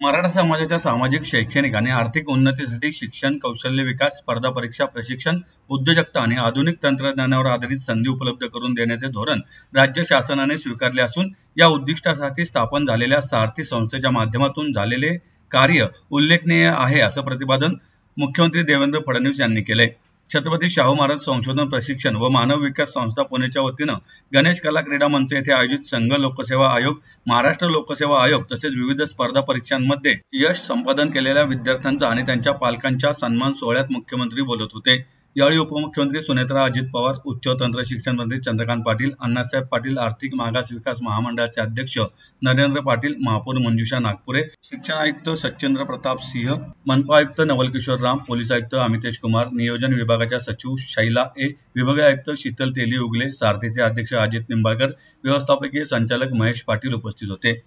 मराठा समाजाच्या सामाजिक, शैक्षणिक आणि आर्थिक उन्नतीसाठी शिक्षण, कौशल्य विकास, स्पर्धा परीक्षा प्रशिक्षण, उद्योजकता आणि आधुनिक तंत्रज्ञानावर आधारित संधी उपलब्ध करून देण्याचे धोरण राज्य शासनाने स्वीकारले असून या उद्दिष्टासाठी स्थापन झालेल्या सारथी संस्थेच्या माध्यमातून झालेले कार्य उल्लेखनीय आहे असं प्रतिपादन मुख्यमंत्री देवेंद्र फडणवीस यांनी केले। छत्रपती शाहू महाराज संशोधन प्रशिक्षण व मानव विकास संस्था पुणेच्या वतीनं गणेश कला क्रीडा मंच येथे आयोजित संघ लोकसेवा आयोग, महाराष्ट्र लोकसेवा आयोग तसेच विविध स्पर्धा परीक्षांमध्ये यश संपादन केलेल्या विद्यार्थ्यांचा आणि त्यांच्या पालकांच्या सन्मान सोहळ्यात मुख्यमंत्री बोलत होते। यावेळी उपमुख्यमंत्री सुनेत्रा अजित पवार, उच्च तंत्र शिक्षण मंत्री चंद्रकांत पाटील, अण्णासाहेब पाटील आर्थिक मागास विकास महामंडळाचे अध्यक्ष नरेंद्र पाटील, महापौर मंजुषा नागपुरे, शिक्षण आयुक्त सचिंद्र प्रताप सिंह, मनपा आयुक्त नवल किशोर राम, पोलीस आयुक्त अमितेश कुमार, नियोजन विभागाच्या सचिव शैला ए, विभागीय आयुक्त शीतल तेली उगले, सारथीचे अध्यक्ष अजित निंबाळकर, व्यवस्थापकीय संचालक महेश पाटील उपस्थित होते।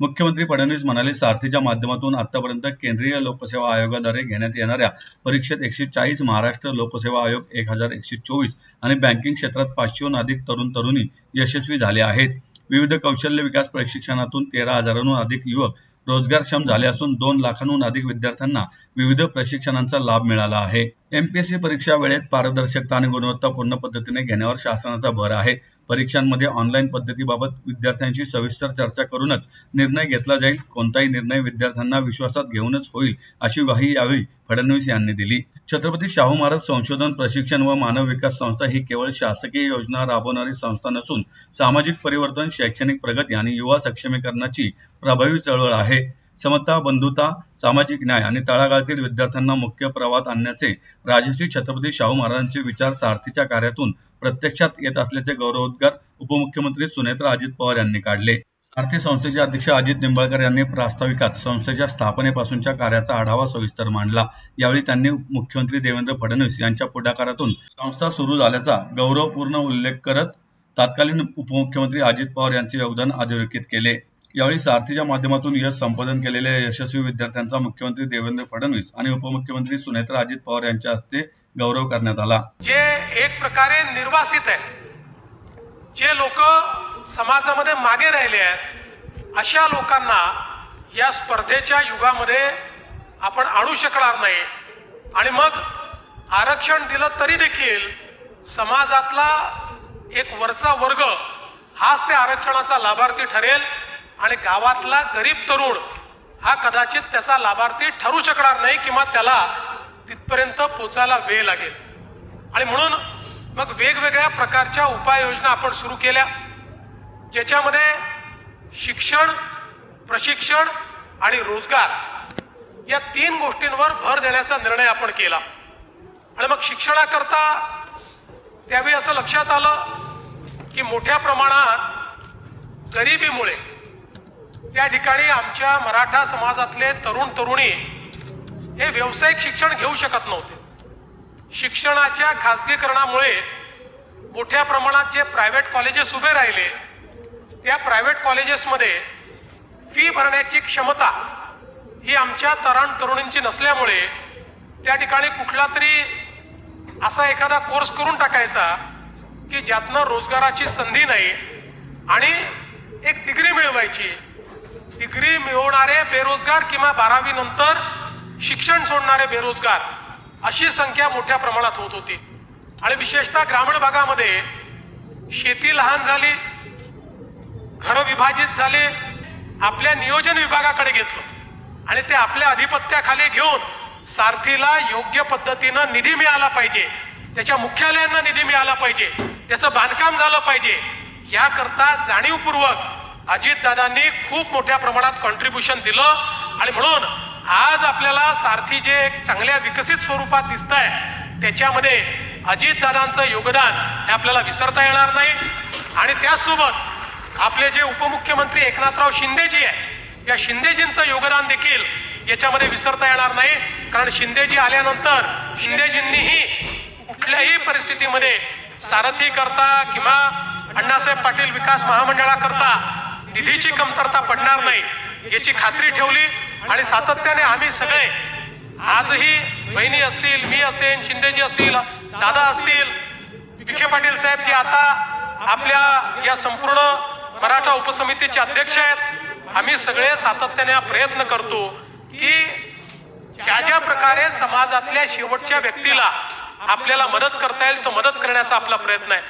मुख्यमंत्री फडणवीस म्हणाले, सारथीच्या माध्यमातून आतापर्यंत केंद्रीय लोकसेवा आयोगाद्वारे घेण्यात येणाऱ्या परीक्षेत 140, महाराष्ट्र लोकसेवा आयोग 1124 आणि बँकिंग क्षेत्रात 500हून अधिक तरुण तरुणी यशस्वी झाले आहेत। विविध कौशल्य विकास प्रशिक्षणातून 13,000हून अधिक युवक रोजगारक्षम झाले असून 2 लाखांहून अधिक विद्यार्थ्यांना विविध प्रशिक्षणांचा लाभ मिळाला आहे। एमपीएससी परीक्षा वेळेत पारदर्शकता आणि गुणवत्तापूर्ण पद्धतीने घेण्यावर शासनाचा भर आहे। परीक्षांमध्ये ऑनलाईन पद्धतीबाबत विद्यार्थ्यांशी सविस्तर चर्चा करूनच निर्णय घेतला जाईल। कोणताही निर्णय विद्यार्थ्यांना विश्वासात घेऊनच होईल अशी ग्वाही यावेळी फडणवीस यांनी दिली। छत्रपती शाहू महाराज संशोधन प्रशिक्षण व मानव विकास संस्था ही केवळ शासकीय योजना राबवणारी संस्था नसून सामाजिक परिवर्तन, शैक्षणिक प्रगती आणि युवा सक्षमीकरणाची प्रभावी चळवळ आहे। समता, बंधुता, सामाजिक न्याय आणि तळागाळातील विद्यार्थ्यांना मुख्य प्रवाहात आणण्याचे राजश्री छत्रपती शाहू महाराजांचे विचार सारथीच्या कार्यातून प्रत्यक्षात येत असल्याचे गौरवोद्गार उपमुख्यमंत्री सुनेत्रा अजित पवार यांनी काढले। सारथी संस्थेचे अध्यक्ष अजित निंबाळकर यांनी प्रास्ताविकात संस्थेच्या स्थापनेपासूनच्या कार्याचा आढावा सविस्तर मांडला। यावेळी त्यांनी मुख्यमंत्री देवेंद्र फडणवीस यांच्या पुढाकारातून संस्था सुरू झाल्याचा गौरवपूर्ण उल्लेख करत तत्कालीन उपमुख्यमंत्री अजित पवार यांचे योगदान अधोरेखित केले। यावेळी सारथीच्या माध्यमातून यश संपादन केलेल्या यशस्वी विद्यार्थ्यांचा मुख्यमंत्री देवेंद्र फडणवीस आणि उपमुख्यमंत्री सुनेत्रा अजित पवार यांच्या हस्ते गौरव करण्यात आला। जे एक प्रकारे निर्वासित आहे, जे लोक समाजामध्ये मागे राहिले आहेत, अशा लोकांना या स्पर्धेच्या युगामध्ये आपण आणू शकणार नाही। आणि मग आरक्षण दिलं तरी देखील समाजातला एक वरचा वर्ग हाच त्या आरक्षणाचा लाभार्थी ठरेल आणि गावातला गरीब तरुण हा कदाचित त्याचा लाभार्थी ठरू शकणार नाही किंवा त्याला तिथपर्यंत पोचायला वेळ लागेल। आणि म्हणून मग वेगवेगळ्या प्रकारच्या उपाययोजना आपण सुरू केल्या, ज्याच्यामध्ये शिक्षण, प्रशिक्षण आणि रोजगार या 3 गोष्टींवर भर देण्याचा निर्णय आपण केला। आणि मग शिक्षणाकरता त्यावेळी असं लक्षात आलं की मोठ्या प्रमाणात गरिबीमुळे त्या ठिकाणी आमच्या मराठा समाजातले तरुण तरुणी हे व्यावसायिक शिक्षण घेऊ शकत नव्हते। शिक्षणाच्या खासगीकरणामुळे मोठ्या प्रमाणात जे प्रायव्हेट कॉलेजेस उभे राहिले, त्या प्रायव्हेट कॉलेजेसमध्ये फी भरण्याची क्षमता ही आमच्या तरुण तरुणींची नसल्यामुळे त्या ठिकाणी कुठला तरी असा एखादा कोर्स करून टाकायचा की ज्यातनं रोजगाराची संधी नाही आणि एक डिग्री मिळवायची। डिग्री मिळवणारे बेरोजगार किंवा 12वी नंतर शिक्षण सोडणारे बेरोजगार अशी संख्या मोठ्या प्रमाणात होत होती। आणि विशेषतः ग्रामीण भागामध्ये शेती लहान झाली, घर विभाजित झाले, आपल्या नियोजन विभागाकडे घेतलं आणि ते आपल्या अधिपत्याखाली घेऊन सारथीला योग्य पद्धतीनं निधी मिळाला पाहिजे, त्याच्या मुख्यालयांना निधी मिळाला पाहिजे, त्याचं बांधकाम झालं पाहिजे, याकरता जाणीवपूर्वक अजितदादांनी खूप मोठ्या प्रमाणात कॉन्ट्रीब्युशन दिलं। आणि म्हणून आज आपल्याला सारथी जे एक चांगल्या विकसित स्वरूपात दिसत आहे त्याच्यामध्ये अजितदादांचं योगदान हे आपल्याला विसरता येणार नाही। आणि त्याचसोबत आपले जे उपमुख्यमंत्री एकनाथराव शिंदेजी आहे, या शिंदेजींचं योगदान देखील याच्यामध्ये विसरता येणार नाही। कारण शिंदेजी आल्यानंतर शिंदेजींनीही कुठल्याही परिस्थितीमध्ये सारथी करता किंवा अण्णासाहेब पाटील विकास महामंडळाकरता निधीची कमतरता पडणार नाही याची खात्री ठेवली। आणि सातत्याने आम्ही सगळे आजही बहिणी असतील, मी असेन, शिंदेजी असतील, दादा असतील, विखे पाटील साहेब जे आता आपल्या या संपूर्ण मराठा उपसमितीचे अध्यक्ष आहेत, आम्ही सगळे सातत्याने प्रयत्न करतो की ज्या ज्या प्रकारे समाजातल्या शेवटच्या व्यक्तीला आपल्याला मदत करता येईल तो मदत करण्याचा आपला प्रयत्न आहे.